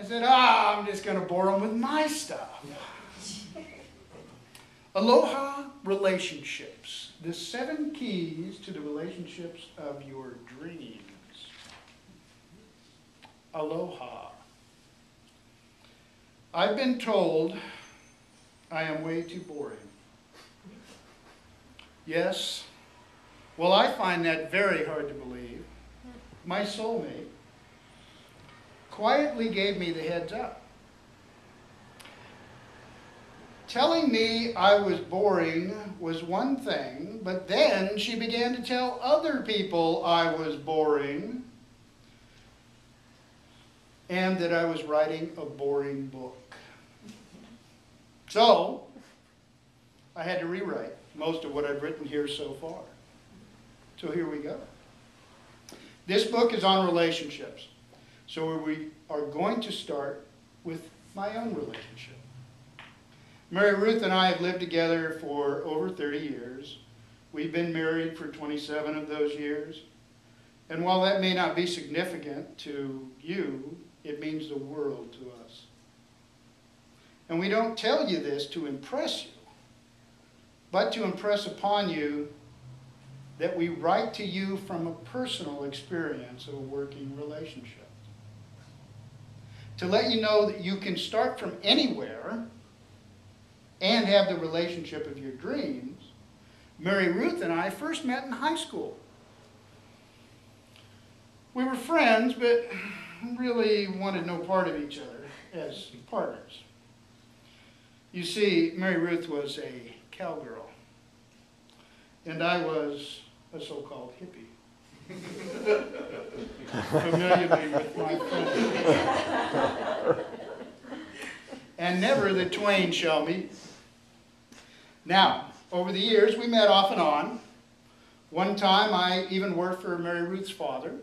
I said, I'm just going to bore them with my stuff. Aloha Relationships, the 7 keys to the relationships of your dreams. Aloha. I've been told I am way too boring. Yes. Well, I find that very hard to believe. My soulmate quietly gave me the heads up. Telling me I was boring was one thing, but then she began to tell other people I was boring and that I was writing a boring book. So, I had to rewrite most of what I've written here so far. So here we go. This book is on relationships. So we are going to start with my own relationship. Mary Ruth and I have lived together for over 30 years. We've been married for 27 of those years. And while that may not be significant to you, it means the world to us. And we don't tell you this to impress you, but to impress upon you that we write to you from a personal experience of a working relationship. To let you know that you can start from anywhere and have the relationship of your dreams. Mary Ruth and I first met in high school. We were friends, but really wanted no part of each other as partners. You see, Mary Ruth was a cowgirl, and I was a so-called hippie. Familiarly with my friends. And never the twain shall meet. Now, over the years, we met off and on. One time, I even worked for Mary Ruth's father,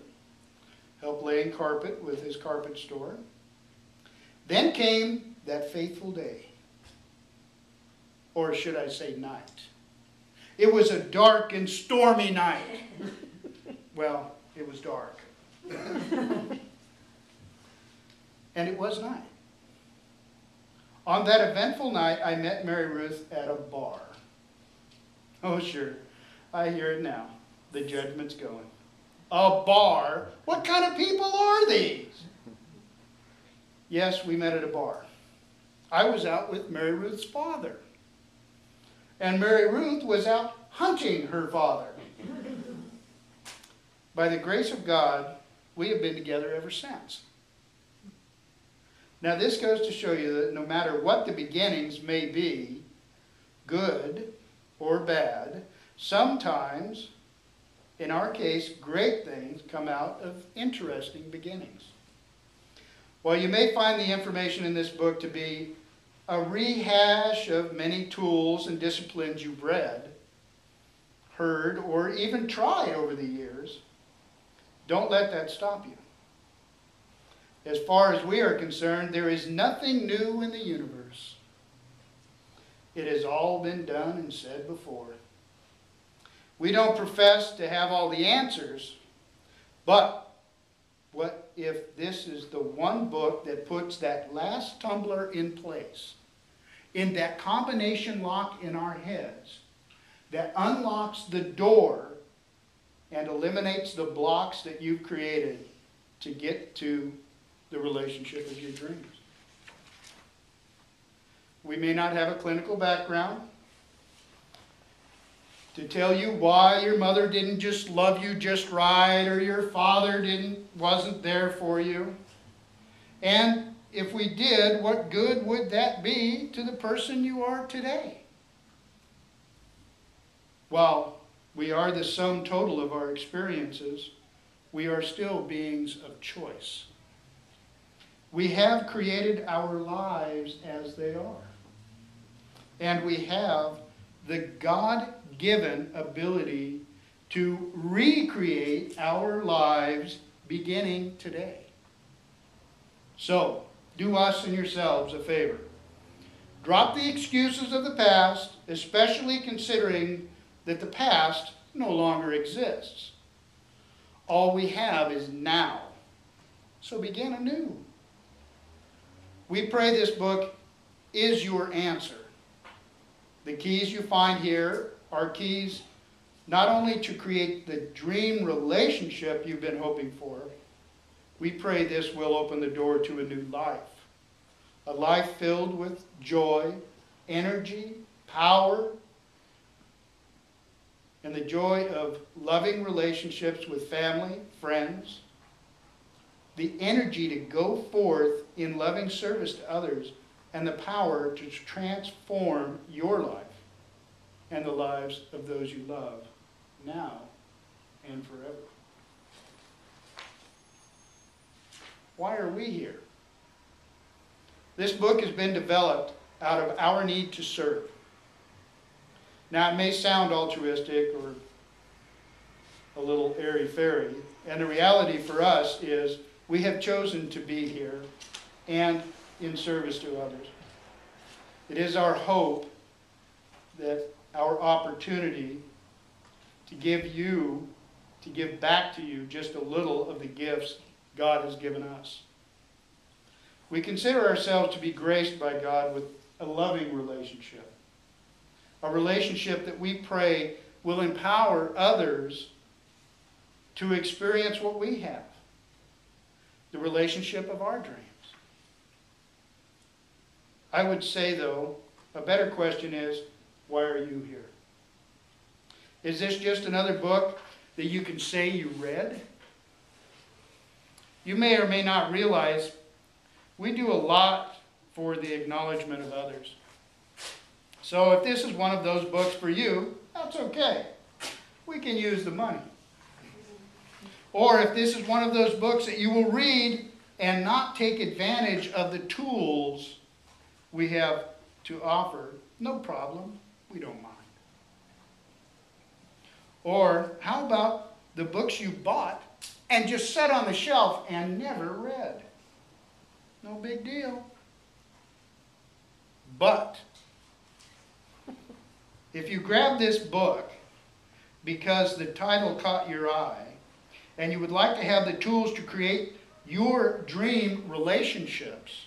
helped laying carpet with his carpet store. Then came that fateful day. Or should I say night. It was a dark and stormy night. Well, it was dark. And it was night. On that eventful night, I met Mary Ruth at a bar. Oh, sure. I hear it now. The judgment's going. A bar? What kind of people are these? Yes, we met at a bar. I was out with Mary Ruth's father. And Mary Ruth was out hunting her father. By the grace of God, we have been together ever since. Now this goes to show you that no matter what the beginnings may be, good or bad, sometimes, in our case, great things come out of interesting beginnings. While you may find the information in this book to be a rehash of many tools and disciplines you've read, heard, or even tried over the years, don't let that stop you. As far as we are concerned, there is nothing new in the universe. It has all been done and said before. We don't profess to have all the answers, but what if this is the one book that puts that last tumbler in place, in that combination lock in our heads, that unlocks the door and eliminates the blocks that you've created to get to the relationship of your dreams. We may not have a clinical background to tell you why your mother didn't just love you just right, or your father wasn't there for you. And if we did, what good would that be to the person you are today? While we are the sum total of our experiences, we are still beings of choice. We have created our lives as they are. And we have the God-given ability to recreate our lives beginning today. So, do us and yourselves a favor. Drop the excuses of the past, especially considering that the past no longer exists. All we have is now. So begin anew. We pray this book is your answer. The keys you find here are keys not only to create the dream relationship you've been hoping for. We pray this will open the door to a new life. A life filled with joy, energy, power, and the joy of loving relationships with family, friends, the energy to go forth in loving service to others, and the power to transform your life and the lives of those you love now and forever. Why are we here? This book has been developed out of our need to serve. Now, it may sound altruistic or a little airy-fairy, and the reality for us is we have chosen to be here and in service to others. It is our hope that our opportunity to give back to you just a little of the gifts God has given us. We consider ourselves to be graced by God with a loving relationship. A relationship that we pray will empower others to experience what we have. The relationship of our dreams. I would say, though, a better question is, why are you here? Is this just another book that you can say you read? You may or may not realize we do a lot for the acknowledgement of others. So if this is one of those books for you, that's okay. We can use the money. Or if this is one of those books that you will read and not take advantage of the tools we have to offer, no problem. We don't mind. Or how about the books you bought and just set on the shelf and never read? No big deal. But if you grab this book because the title caught your eye and you would like to have the tools to create your dream relationships,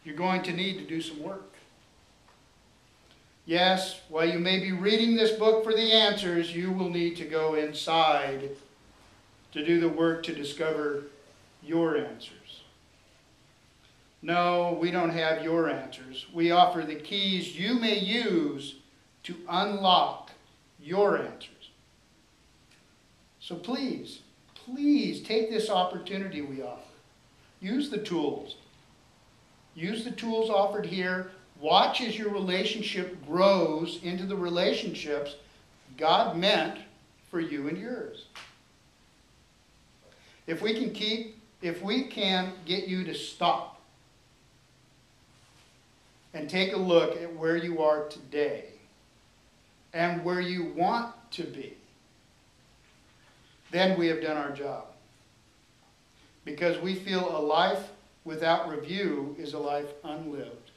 you're going to need to do some work. Yes, while you may be reading this book for the answers, you will need to go inside to do the work to discover your answers. No, we don't have your answers. We offer the keys you may use to unlock your answers. So please, please take this opportunity we offer. Use the tools. Use the tools offered here. Watch as your relationship grows into the relationships God meant for you and yours. If we can get you to stop and take a look at where you are today and where you want to be, then we have done our job. Because we feel a life without review is a life unlived,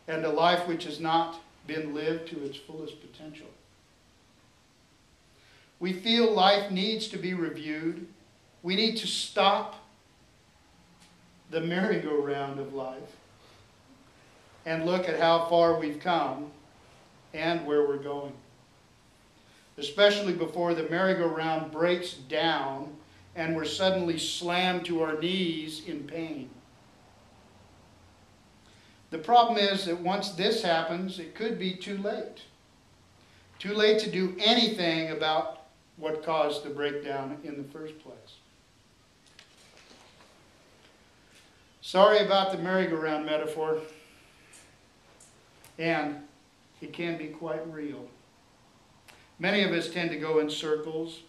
and a life which has not been lived to its fullest potential. We feel life needs to be reviewed. We need to stop the merry-go-round of life and look at how far we've come and where we're going. Especially before the merry-go-round breaks down and we're suddenly slammed to our knees in pain. The problem is that once this happens, it could be too late. Too late to do anything about what caused the breakdown in the first place. Sorry about the merry-go-round metaphor. And it can be quite real. Many of us tend to go in circles,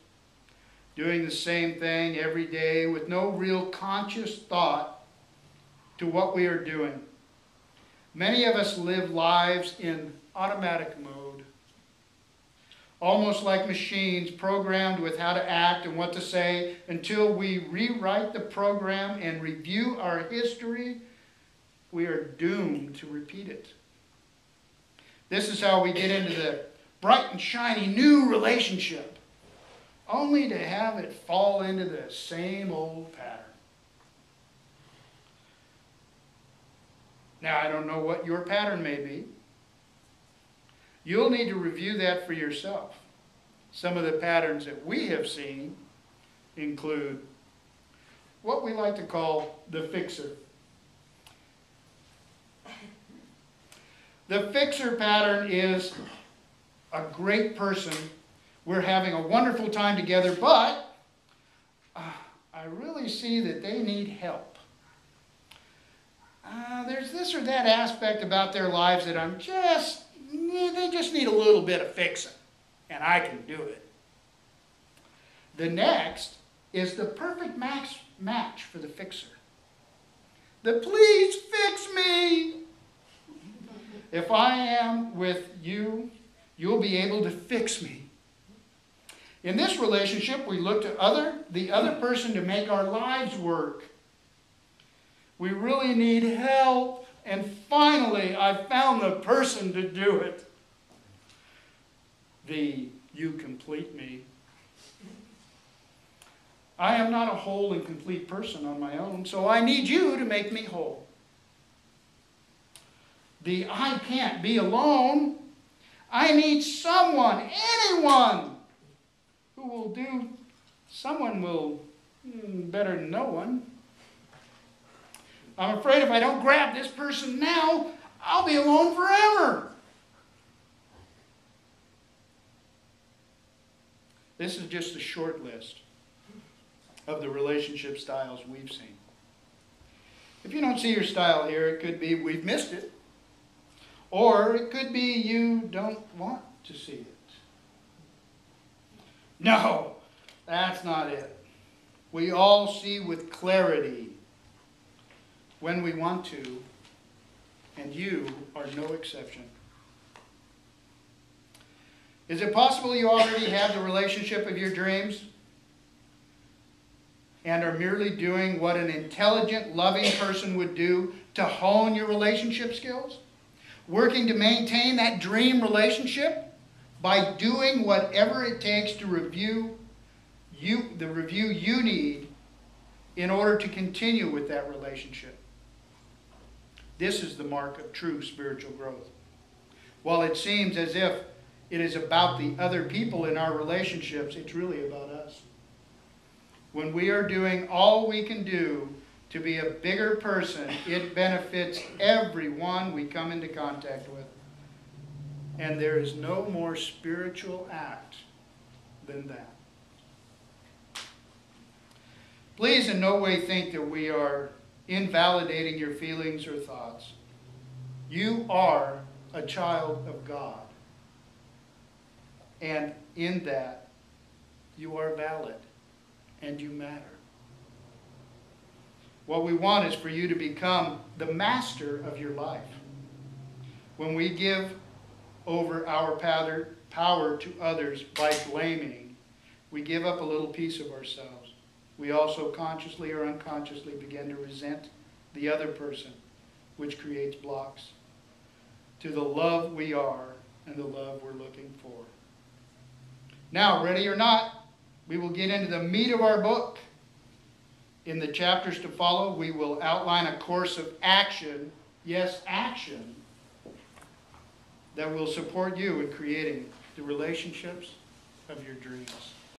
doing the same thing every day with no real conscious thought to what we are doing. Many of us live lives in automatic mode, almost like machines programmed with how to act and what to say. Until we rewrite the program and review our history, we are doomed to repeat it. This is how we get into the bright and shiny new relationship, only to have it fall into the same old pattern. Now, I don't know what your pattern may be. You'll need to review that for yourself. Some of the patterns that we have seen include what we like to call the fixer. The fixer pattern is a great person. We're having a wonderful time together, but I really see that they need help. There's this or that aspect about their lives that they just need a little bit of fixing, and I can do it. The next is the perfect match for the fixer. The please fix me. If I am with you, you'll be able to fix me. In this relationship, we look to the other person to make our lives work. We really need help. And finally, I found the person to do it. You complete me. I am not a whole and complete person on my own, so I need you to make me whole. I can't be alone. I need someone, anyone, who will do. Someone will, better than no one. I'm afraid if I don't grab this person now, I'll be alone forever. This is just a short list of the relationship styles we've seen. If you don't see your style here, it could be we've missed it. Or it could be you don't want to see it. No, that's not it. We all see with clarity when we want to, and you are no exception. Is it possible you already have the relationship of your dreams and are merely doing what an intelligent, loving person would do to hone your relationship skills? Working to maintain that dream relationship by doing whatever it takes to review you need in order to continue with that relationship. This is the mark of true spiritual growth. While it seems as if it is about the other people in our relationships, it's really about us. When we are doing all we can do to be a bigger person, it benefits everyone we come into contact with. And there is no more spiritual act than that. Please in no way think that we are invalidating your feelings or thoughts. You are a child of God. And in that, you are valid and you matter. What we want is for you to become the master of your life. When we give over our power to others by blaming, we give up a little piece of ourselves. We also consciously or unconsciously begin to resent the other person, which creates blocks to the love we are and the love we're looking for. Now, ready or not, we will get into the meat of our book. In the chapters to follow, we will outline a course of action, yes, action, that will support you in creating the relationships of your dreams.